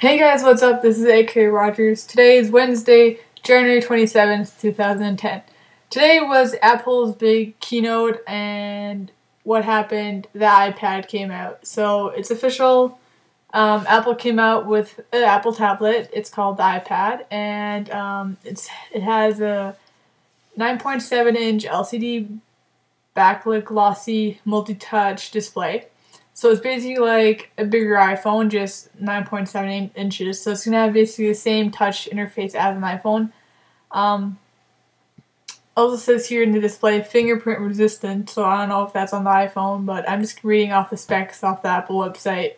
Hey guys, what's up? This is AK Rogers. Today is Wednesday, January 27th, 2010. Today was Apple's big keynote, and what happened, the iPad came out. So it's official. Apple came out with an Apple tablet. It's called the iPad, and it has a 9.7-inch LCD backlit glossy multi-touch display. So it's basically like a bigger iPhone, just 9.7 inches. So it's going to have basically the same touch interface as an iPhone. Also says here in the display, fingerprint resistant. So I don't know if that's on the iPhone, but I'm just reading off the specs off the Apple website.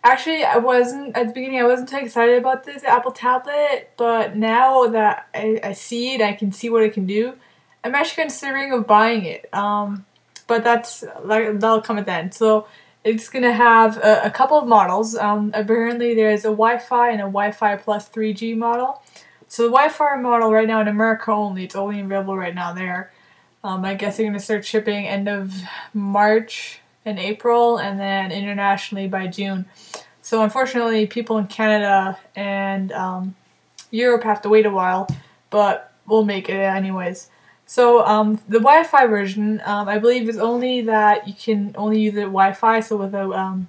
Actually, at the beginning, I wasn't too excited about this Apple tablet, but now that I see it, I can see what it can do, I'm actually considering of buying it. But that'll come at the end. So it's gonna have a couple of models. Apparently there's a Wi-Fi and a Wi-Fi plus 3G model. So the Wi-Fi model right now in America only, it's only available right now there. I guess they're gonna start shipping end of March and April, and then internationally by June. So unfortunately, people in Canada and Europe have to wait a while, but we'll make it anyways. So the Wi-Fi version, I believe, is only that you can only use it Wi-Fi, so with a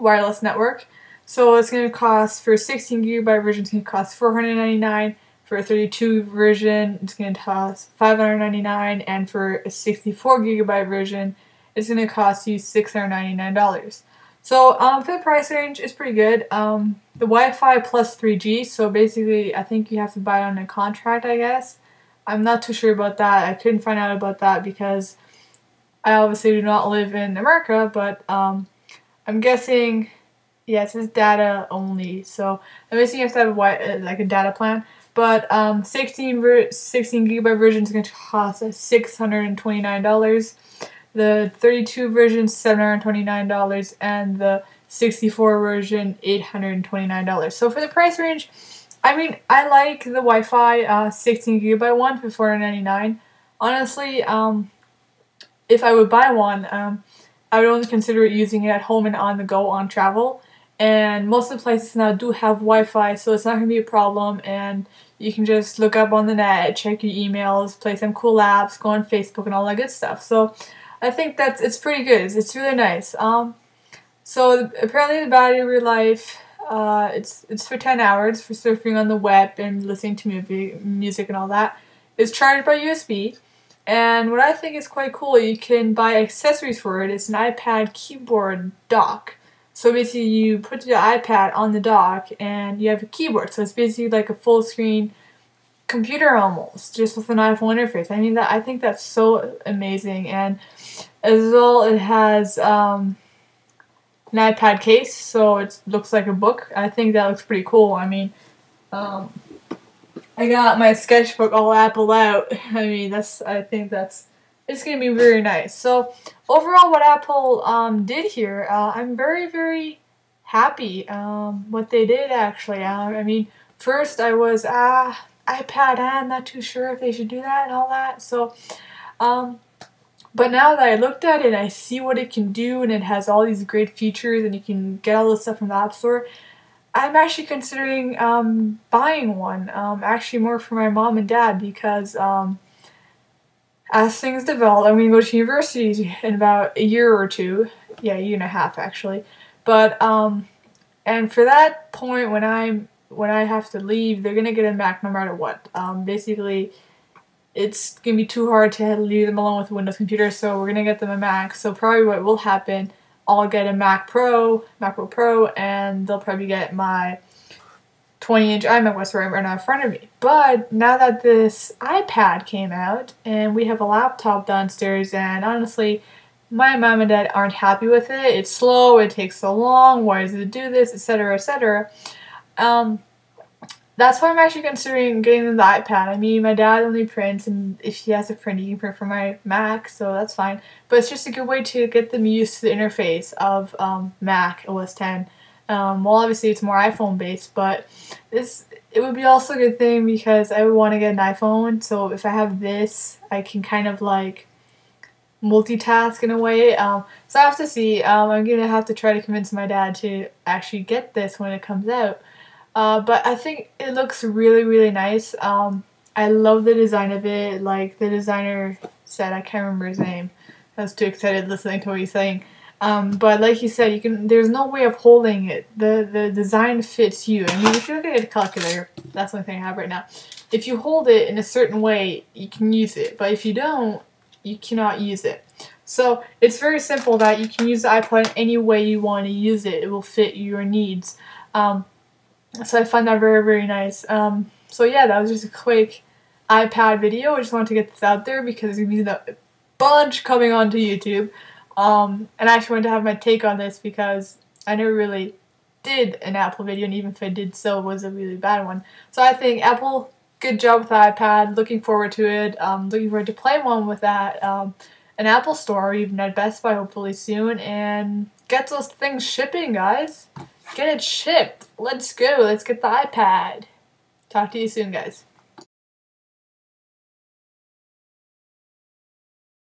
wireless network. So it's going to cost, for a 16GB version, it's going to cost $499. For a 32 version, it's going to cost $599, and for a 64GB version, it's going to cost you $699. So for the price range, it's pretty good. The Wi-Fi plus 3G, so basically, I think you have to buy it on a contract, I guess. I'm not too sure about that. I couldn't find out about that because I obviously do not live in America, but I'm guessing, yeah, it says data only. So I'm guessing you have to have a data plan. But 16GB version is going to cost $629. The 32 version $729, and the 64 version $829. So for the price range, I mean, I like the Wi-Fi 16GB one for $499. Honestly, if I would buy one, I would only consider using it at home and on the go on travel. And most of the places now do have Wi-Fi, so it's not going to be a problem. And you can just look up on the net, check your emails, play some cool apps, go on Facebook and all that good stuff. So I think it's pretty good. It's really nice. So apparently the battery life, it's for 10 hours for surfing on the web and listening to music and all that. It's charged by USB, and what I think is quite cool, you can buy accessories for it. It's an iPad keyboard dock. So basically you put the iPad on the dock and you have a keyboard. So it's basically like a full screen computer almost, just with an iPhone interface. I mean, I think that's so amazing. And as well, it has an iPad case, so it looks like a book. I think that looks pretty cool. I mean, I got my sketchbook all Apple out. I mean, it's gonna be very nice. So overall, what Apple did here, I'm very, very happy what they did actually. I mean, first I was iPad, I'm not too sure if they should do that and all that. So but now that I looked at it, I see what it can do, and it has all these great features, and you can get all this stuff from the App Store. I'm actually considering buying one, actually more for my mom and dad, because as things develop, I'm going to go to university in about a year or two. Yeah, a year and a half actually. But and for that point, when I have to leave, they're going to get a Mac no matter what. Basically, it's going to be too hard to leave them alone with a Windows computer, so we're going to get them a Mac. So probably what will happen, I'll get a MacBook Pro, and they'll probably get my 20-inch iMac that's right now in front of me. But now that this iPad came out, and we have a laptop downstairs, and honestly, my mom and dad aren't happy with it. It's slow, it takes so long, why does it do this, etc., etc. That's why I'm actually considering getting the iPad. I mean, my dad only prints, and if he has a print, he can print for my Mac, so that's fine. But it's just a good way to get them used to the interface of Mac OS X. Well, obviously it's more iPhone based, but it would be also a good thing because I would want to get an iPhone. So if I have this, I can kind of like multitask in a way. So I have to see. I'm gonna have to try to convince my dad to actually get this when it comes out. But I think it looks really, really nice. I love the design of it. Like the designer said, I can't remember his name. I was too excited listening to what he's saying. But like he said, you can. There's no way of holding it. The design fits you. I mean, if you're looking at a calculator, that's the only thing I have right now. If you hold it in a certain way, you can use it. But if you don't, you cannot use it. So it's very simple that you can use the iPad any way you want to use it. It will fit your needs. So I find that very, very nice. So yeah, that was just a quick iPad video. I just wanted to get this out there because there's going to be a bunch coming onto YouTube. And I actually wanted to have my take on this because I never really did an Apple video, and even if I did so, it was a really bad one. So I think Apple, good job with the iPad. Looking forward to it. Looking forward to playing one with that. An Apple Store, or even at Best Buy hopefully soon, and get those things shipping, guys. Get it shipped. Let's go. Let's get the iPad. Talk to you soon, guys.